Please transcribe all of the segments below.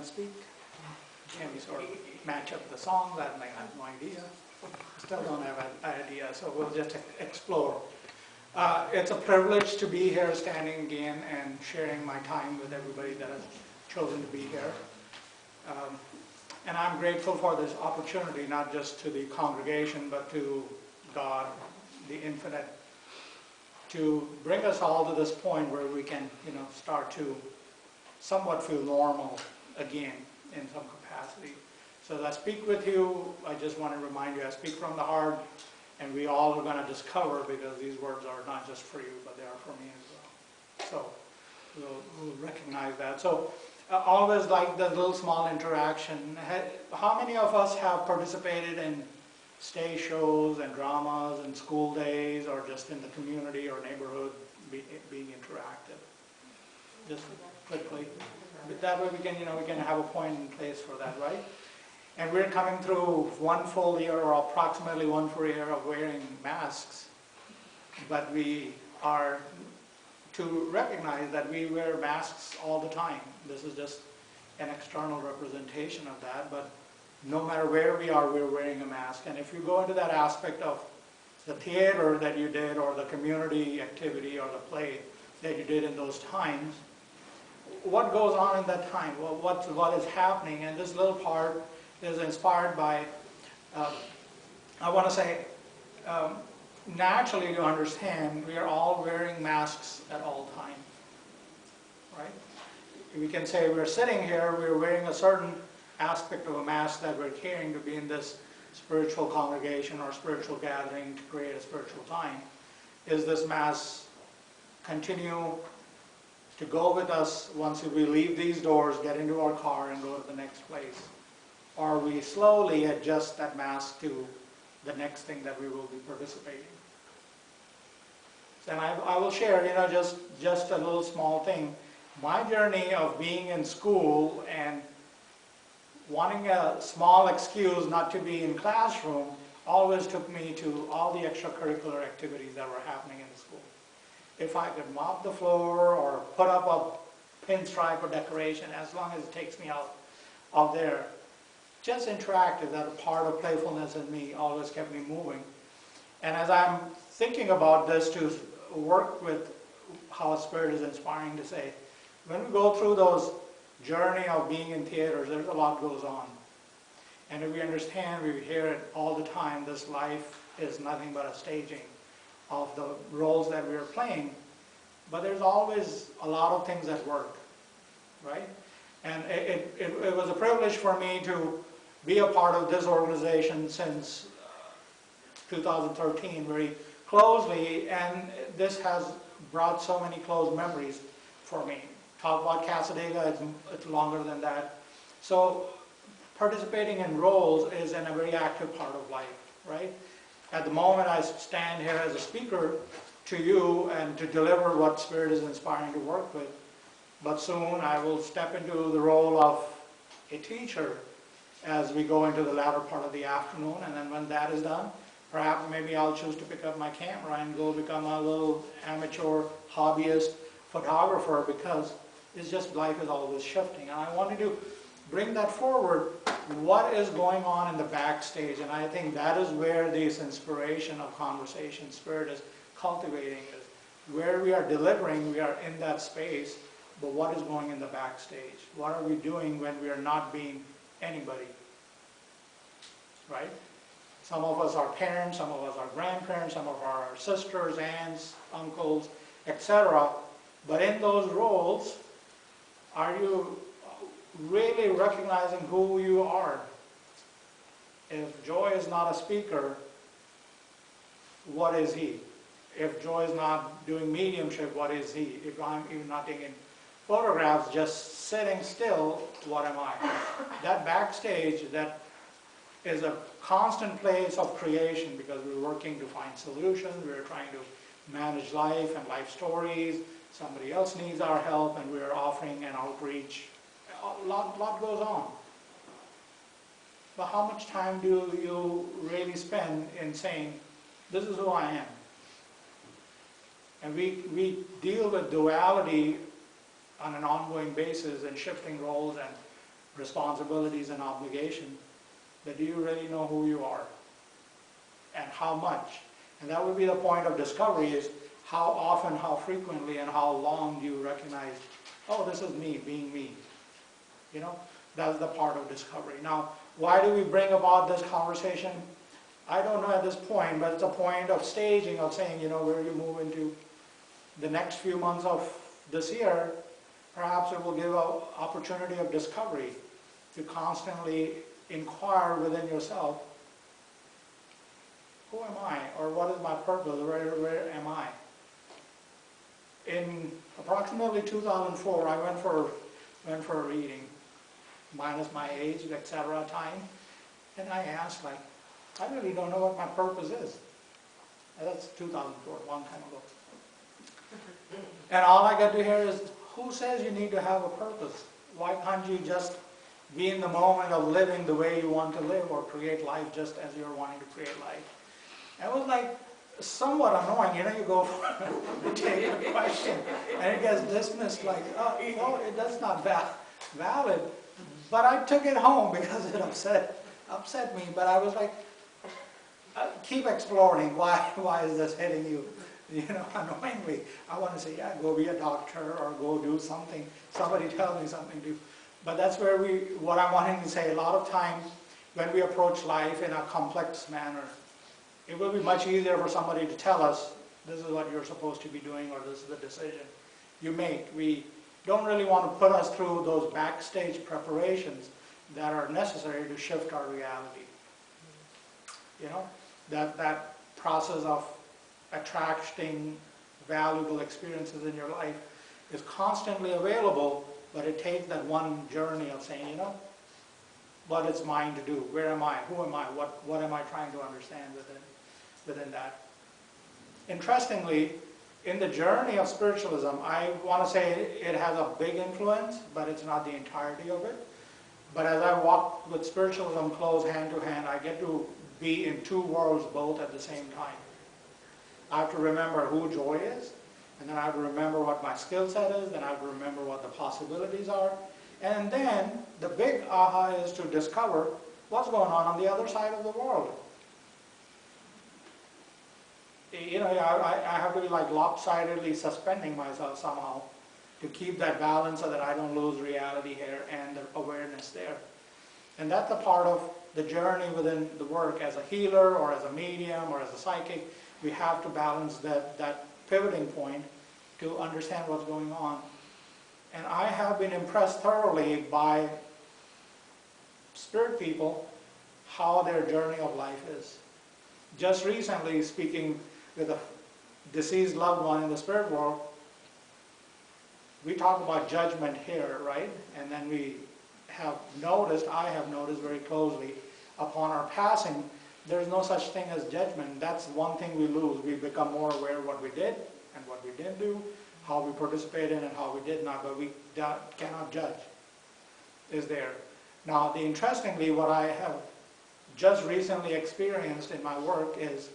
to speak? Can we sort of match up the songs? I have no idea. Still don't have an idea, so we'll just explore. It's a privilege to be here standing again and sharing my time with everybody that has chosen to be here. And I'm grateful for this opportunity, not just to the congregation, but to God, the Infinite, to bring us all to this point where we can, start to somewhat feel normal again in some capacity. So as I speak with you, I just want to remind you, I speak from the heart, and we all are going to discover, because these words are not just for you, but they are for me as well. So we'll recognize that. So always like the little small interaction. How many of us have participated in stage shows and dramas and school days, or just in the community or neighborhood being interactive? Just quickly. But that way we can have a point in place for that, right? And we're coming through one full year, or approximately one full year, of wearing masks. But we are to recognize that we wear masks all the time. This is just an external representation of that, but no matter where we are, we're wearing a mask. And if you go into that aspect of the theater that you did, or the community activity, or the play that you did in those times, what goes on in that time? Well, what is happening? And this little part is inspired by, I want to say, naturally to understand, we are all wearing masks at all times, right? We can say we're sitting here, we're wearing a certain aspect of a mask that we're carrying to be in this spiritual congregation or spiritual gathering to create a spiritual time. Is this mask continue to go with us once we leave these doors, get into our car, and go to the next place? Or we slowly adjust that mask to the next thing that we will be participating. And I will share, just a little small thing. My journey of being in school and wanting a small excuse not to be in classroom always took me to all the extracurricular activities that were happening in the school. If I could mop the floor or put up a pinstripe or decoration, as long as it takes me out there, just interactive, that a part of playfulness in me always kept me moving. And as I'm thinking about this, to work with how Spirit is inspiring to say, when we go through those journey of being in theaters, there's a lot goes on. And if we understand, we hear it all the time, this life is nothing but a staging of the roles that we are playing. But there's always a lot of things at work, right? And it was a privilege for me to be a part of this organization since 2013 very closely, and this has brought so many close memories for me. Talk about Casadega, it's longer than that. So participating in roles is in a very active part of life, right? At the moment I stand here as a speaker to you and to deliver what Spirit is inspiring to work with, but soon I will step into the role of a teacher as we go into the latter part of the afternoon, and then when that is done, perhaps maybe I'll choose to pick up my camera and go become a little amateur hobbyist photographer, because it's just life is always shifting. And I wanted to bring that forward, what is going on in the backstage, and I think that is where this inspiration of conversation Spirit is cultivating, is where we are delivering, we are in that space, but what is going in the backstage? What are we doing when we are not being anybody, right? Some of us are parents, some of us are grandparents, some of us are sisters, aunts, uncles, etc. But in those roles, are you really recognizing who you are? If Joy is not a speaker, what is he? If Joy is not doing mediumship, what is he? If I'm even not taking photographs, just sitting still, what am I? That backstage, that is a constant place of creation, because we're working to find solutions, we're trying to manage life and life stories, somebody else needs our help, and we're offering an outreach. A lot goes on. But how much time do you really spend in saying, this is who I am? And we deal with duality on an ongoing basis and shifting roles and responsibilities and obligation, but do you really know who you are and how much? And that would be the point of discovery, is how often, how frequently, and how long do you recognize, oh, this is me being me. You know, that's the part of discovery. Now, why do we bring about this conversation? I don't know at this point, but it's a point of staging, of saying, you know, where you move into the next few months of this year, perhaps it will give an opportunity of discovery to constantly inquire within yourself, who am I, or what is my purpose, where am I? In approximately 2004, I went for a reading, minus my age, etc. time, and I asked, like, I really don't know what my purpose is. And that's 2004, a long time ago. And all I got to hear is, who says you need to have a purpose? Why can't you just be in the moment of living the way you want to live, or create life just as you're wanting to create life? And it was like somewhat annoying, you know, you go to take a question and it gets dismissed like, oh, no, that's not valid. But I took it home because it upset me, but I was like, keep exploring, why is this hitting you? You know, annoyingly. I want to say, yeah, go be a doctor or go do something. Somebody tell me something to do. But that's where what I'm wanting to say, a lot of times when we approach life in a complex manner, it will be much easier for somebody to tell us, this is what you're supposed to be doing, or this is the decision you make. We don't really want to put us through those backstage preparations that are necessary to shift our reality. You know, that process of attracting valuable experiences in your life is constantly available, but it takes that one journey of saying, you know, what it's mine to do, where am I, who am I, what am I trying to understand within that. Interestingly, in the journey of spiritualism, I want to say it has a big influence, but it's not the entirety of it. But as I walk with spiritualism close hand to hand, I get to be in two worlds both at the same time. I have to remember who joy is, and then I have to remember what my skill set is, then I have to remember what the possibilities are. And then the big aha is to discover what's going on the other side of the world. You know, I have to be like lopsidedly suspending myself somehow to keep that balance so that I don't lose reality here and the awareness there. And that's a part of the journey within the work as a healer or as a medium or as a psychic. We have to balance that pivoting point to understand what's going on. And I have been impressed thoroughly by spirit people, how their journey of life is. Just recently, speaking with a deceased loved one in the spirit world, we talk about judgment here, right? And then we have noticed, I have noticed very closely, upon our passing, there's no such thing as judgment. That's one thing we lose. We become more aware of what we did and what we didn't do, how we participated and how we did not, but we cannot judge, is there. Now, interestingly, what I have just recently experienced in my work is,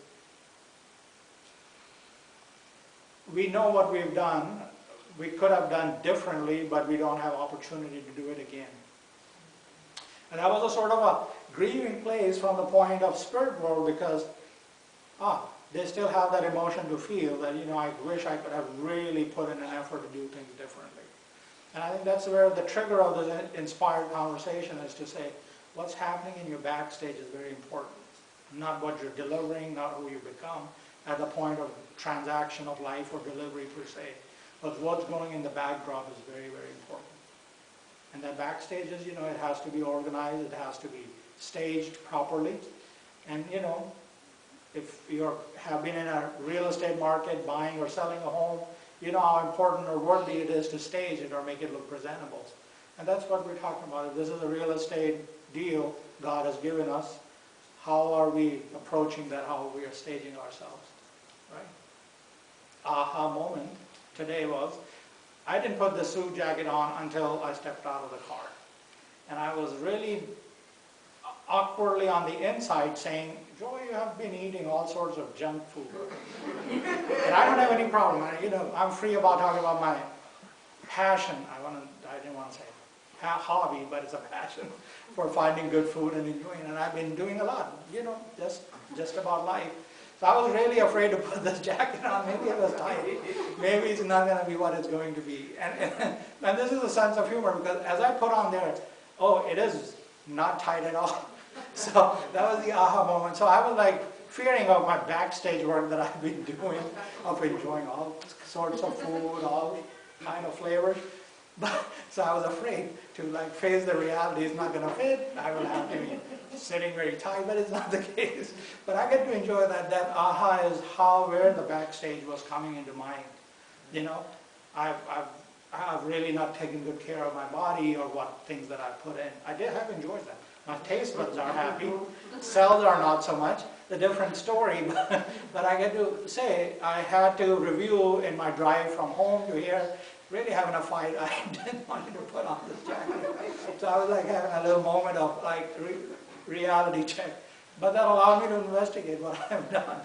we know what we've done. We could have done differently, but we don't have opportunity to do it again. And that was a sort of a grieving place from the point of spirit world, because they still have that emotion to feel that, you know, I wish I could have really put in an effort to do things differently. And I think that's where the trigger of this inspired conversation is, to say, what's happening in your backstage is very important. Not what you're delivering, not who you become at the point of transaction of life or delivery per se. But what's going in the backdrop is very, very important. And that backstage is, you know, it has to be organized, it has to be staged properly. And, you know, if you have been in a real estate market, buying or selling a home, you know how important or worthy it is to stage it or make it look presentable. And that's what we're talking about. If this is a real estate deal God has given us, how are we approaching that, how we are staging ourselves, right? Aha moment today was, I didn't put the suit jacket on until I stepped out of the car. And I was really awkwardly on the inside saying, Joy, you have been eating all sorts of junk food. And I don't have any problem. You know, I'm free about talking about my passion. I didn't want to say it. hobby, but it's a passion for finding good food and enjoying it. And I've been doing a lot, you know, just about life. So I was really afraid to put this jacket on. Maybe it was tight. Maybe it's not going to be what it's going to be. And this is a sense of humor, because as I put on there, oh, it is not tight at all. So that was the aha moment. So I was like fearing of my backstage work that I've been doing, of enjoying all sorts of food, all kind of flavors. But, so I was afraid to like face the reality. It's not going to fit. I will have to be sitting very tight, but it's not the case. But I get to enjoy that. That aha is where the backstage was coming into mind. You know, I've really not taken good care of my body or what things that I put in. I have enjoyed that. My taste buds are happy. Cells are not so much. A different story. But I get to say, I had to review in my drive from home to here, really having a fight. I didn't want to put on this jacket. So I was like having a little moment of like reality check. But that allowed me to investigate what I have done.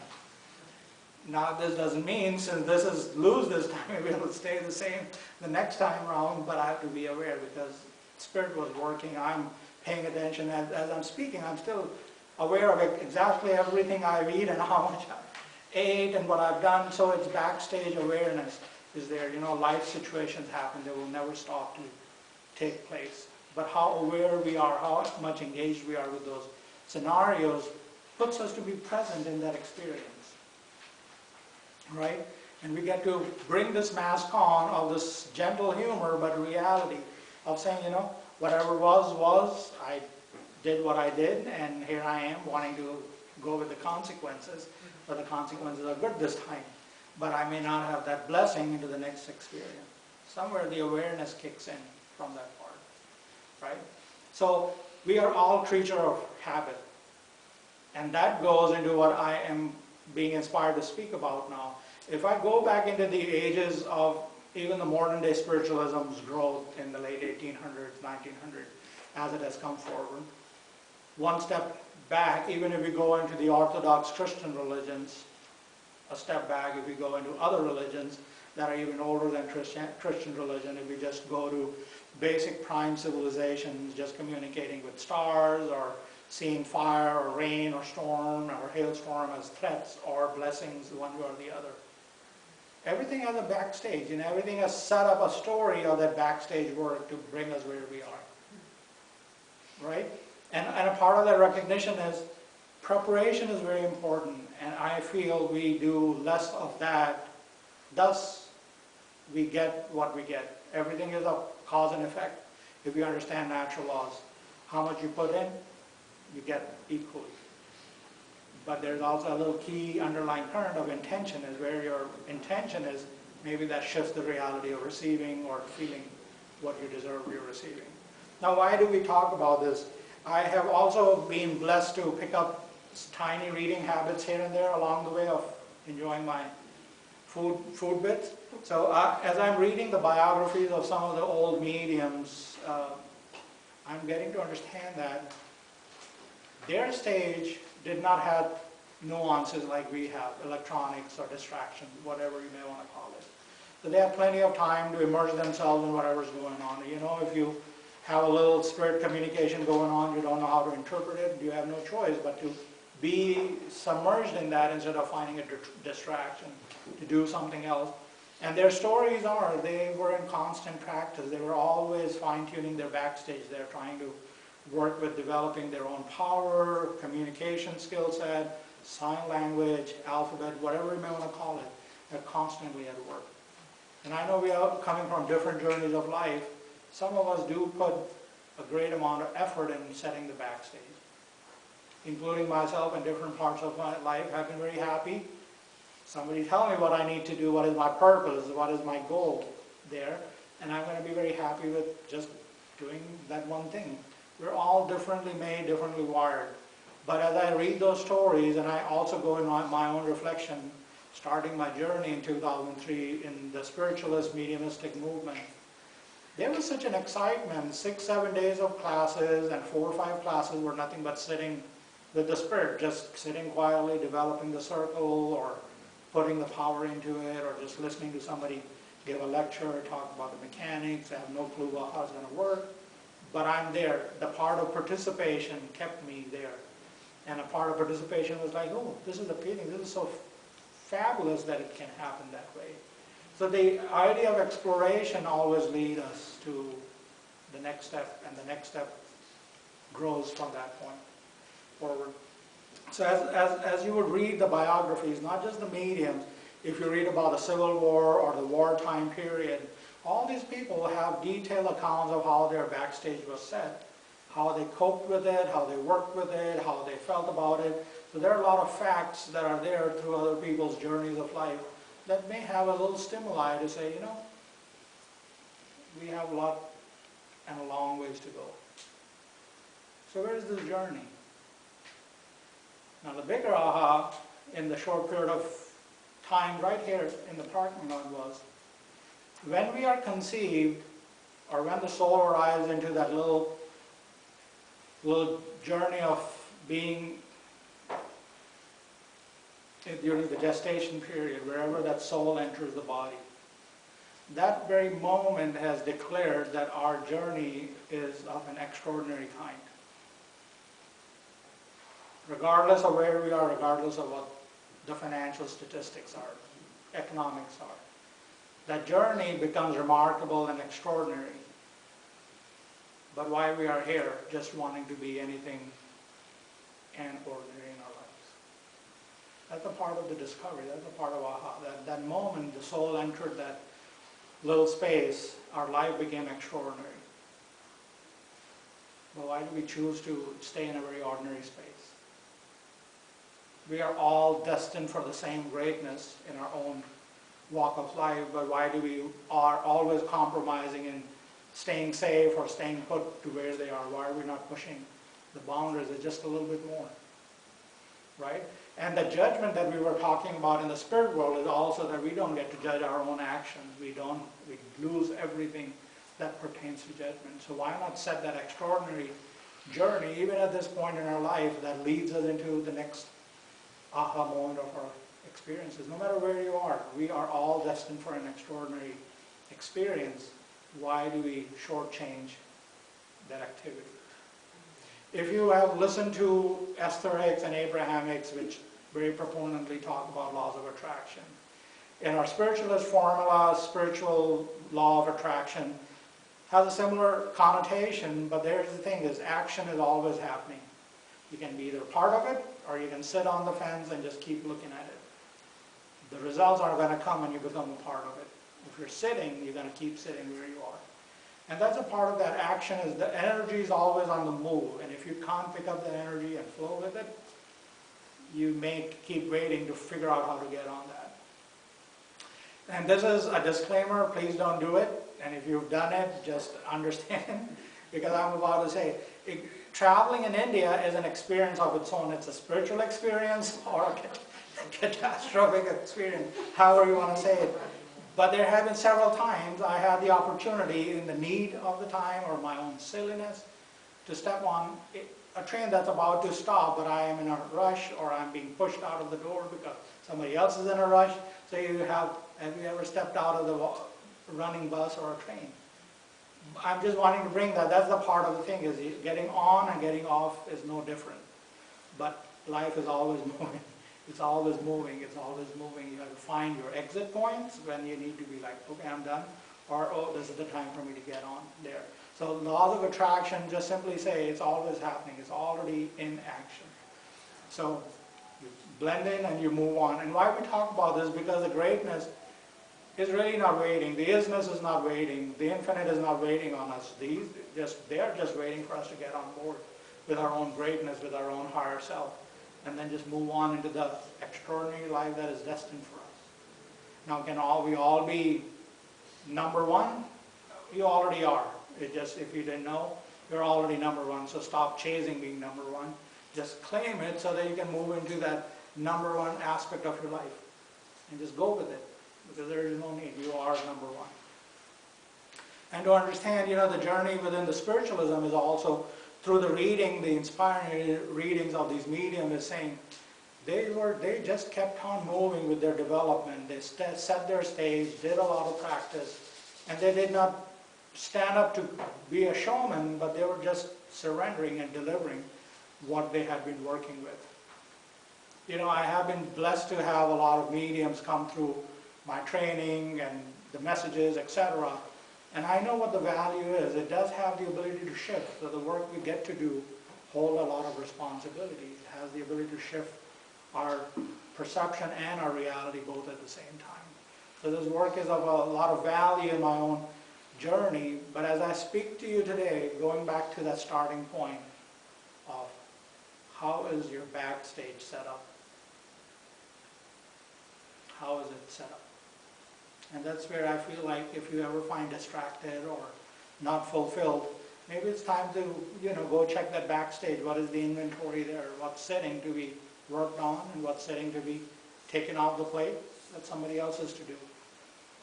Now this doesn't mean, since this is loose this time, it will stay the same the next time around, but I have to be aware because Spirit was working. I'm paying attention. As I'm speaking, I'm still aware of exactly everything I've eaten and how much I ate and what I've done. So it's backstage awareness is there. You know, life situations happen. They will never stop to take place. But how aware we are, how much engaged we are with those scenarios puts us to be present in that experience. Right? And we get to bring this mask on of this gentle humor, but reality of saying, you know, whatever was, I did what I did, and here I am wanting to go with the consequences, but the consequences are good this time. But I may not have that blessing into the next experience. Somewhere the awareness kicks in from that part, right? So we are all creatures of habit. And that goes into what I am being inspired to speak about now. If I go back into the ages of even the modern day spiritualism's growth in the late 1800s, 1900s, as it has come forward, one step back, even if we go into the Orthodox Christian religions, a step back if we go into other religions that are even older than Christian religion, if we just go to basic prime civilizations, just communicating with stars or seeing fire or rain or storm or hailstorm as threats or blessings, one way or the other. Everything has a backstage, and everything has set up a story of that backstage work to bring us where we are. Right? And a part of that recognition is preparation is very important, and I feel we do less of that. Thus, we get what we get. Everything is a cause and effect. If you understand natural laws, how much you put in, you get equally. But there's also a little key underlying current of intention, is where your intention is, maybe that shifts the reality of receiving or feeling what you deserve you're receiving. Now, why do we talk about this? I have also been blessed to pick up tiny reading habits here and there along the way of enjoying my food bits. So as I'm reading the biographies of some of the old mediums, I'm getting to understand that their stage did not have nuances like we have, electronics or distractions, whatever you may want to call it. So they have plenty of time to immerse themselves in whatever's going on. You know, if you have a little spirit communication going on, you don't know how to interpret it, you have no choice but to be submerged in that instead of finding a distraction, to do something else. And their stories are, they were in constant practice. They were always fine-tuning their backstage. They're trying to work with developing their own power, communication skill set, sign language, alphabet, whatever you may want to call it. They're constantly at work. And I know we are coming from different journeys of life. Some of us do put a great amount of effort in setting the backstage. Including myself in different parts of my life. I've been very happy. Somebody tell me what I need to do, what is my purpose, what is my goal there. And I'm going to be very happy with just doing that one thing. We're all differently made, differently wired. But as I read those stories, and I also go in my own reflection, starting my journey in 2003 in the spiritualist mediumistic movement, there was such an excitement. 6, 7 days of classes, and 4 or 5 classes were nothing but sitting with the spirit, just sitting quietly, developing the circle, or putting the power into it, or just listening to somebody give a lecture, talk about the mechanics. I have no clue about how it's going to work. but I'm there. The part of participation kept me there. And a part of participation was like, oh, this is appealing, this is so fabulous that it can happen that way. So the idea of exploration always leads us to the next step, and the next step grows from that point forward. So as you would read the biographies, not just the mediums, if you read about the Civil War or the wartime period, all these people have detailed accounts of how their backstage was set, how they coped with it, how they worked with it, how they felt about it. So there are a lot of facts that are there through other people's journeys of life that may have a little stimuli to say, you know, we have a lot and a long ways to go. So where is this journey? Now the bigger aha in the short period of time right here in the parking lot was, when we are conceived, or when the soul arrives into that little journey of being during the gestation period, wherever that soul enters the body, that very moment has declared that our journey is of an extraordinary kind. Regardless of where we are, regardless of what the financial statistics are, economics are, that journey becomes remarkable and extraordinary. But why we are here, just wanting to be anything and ordinary in our lives. That's a part of the discovery, that's a part of aha. That moment the soul entered that little space, our life became extraordinary. But why do we choose to stay in a very ordinary space? We are all destined for the same greatness in our own walk of life, but why do we are always compromising in staying safe or staying put to where they are? Why are we not pushing the boundaries just a little bit more? Right? And the judgment that we were talking about in the spirit world is also that we don't get to judge our own actions. We lose everything that pertains to judgment. So why not set that extraordinary journey, even at this point in our life, that leads us into the next aha moment of our experiences. No matter where you are, we are all destined for an extraordinary experience. Why do we shortchange that activity? If you have listened to Esther Hicks and Abraham Hicks, which very proponently talk about laws of attraction, in our spiritualist formula, spiritual law of attraction has a similar connotation, but there's the thing, is action is always happening. You can be either part of it, or you can sit on the fence and just keep looking at it. The results are going to come when you become a part of it. If you're sitting, you're going to keep sitting where you are. And that's a part of that action, is the energy is always on the move. And if you can't pick up that energy and flow with it, you may keep waiting to figure out how to get on that. And this is a disclaimer, please don't do it. And if you've done it, just understand, because I'm about to say, traveling in India is an experience of its own. It's a spiritual experience or a catastrophic experience, however you want to say it. But there have been several times I had the opportunity, in the need of the time or my own silliness, to step on a train that's about to stop, but I am in a rush, or I'm being pushed out of the door because somebody else is in a rush. So have you ever stepped out of the running bus or a train? I'm just wanting to bring that. That's the part of the thing, is getting on and getting off is no different. But life is always moving. It's always moving. It's always moving. You have to find your exit points when you need to be like, okay, I'm done. Or, oh, this is the time for me to get on there. So laws of attraction just simply say it's always happening. It's already in action. So you blend in and you move on. And why we talk about this? Because the greatness is really not waiting. The isness is not waiting. The infinite is not waiting on us. They're just waiting for us to get on board with our own greatness, with our own higher self, and then just move on into the extraordinary life that is destined for us. Now, can we all be number one? You already are. It just, if you didn't know, you're already number one. So stop chasing being number one. Just claim it so that you can move into that number one aspect of your life, and just go with it. Because there is no need. You are number one. And to understand, the journey within the spiritualism is also through the reading, the inspiring readings of these mediums, is saying they just kept on moving with their development. They set their stage, did a lot of practice, and they did not stand up to be a showman, but they were just surrendering and delivering what they had been working with. You know, I have been blessed to have a lot of mediums come through my training and the messages, etc. And I know what the value is. It does have the ability to shift. So the work we get to do hold a lot of responsibility. It has the ability to shift our perception and our reality both at the same time. So this work is of a lot of value in my own journey. But as I speak to you today, going back to that starting point of how is your backstage set up? How is it set up? And that's where I feel like if you ever find distracted or not fulfilled, maybe it's time to, you know, go check that backstage. What is the inventory there? What's sitting to be worked on and what's sitting to be taken off the plate that somebody else is to do.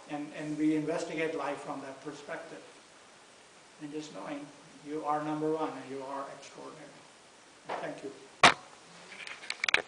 And we investigate life from that perspective. And just knowing you are number one and you are extraordinary. Thank you.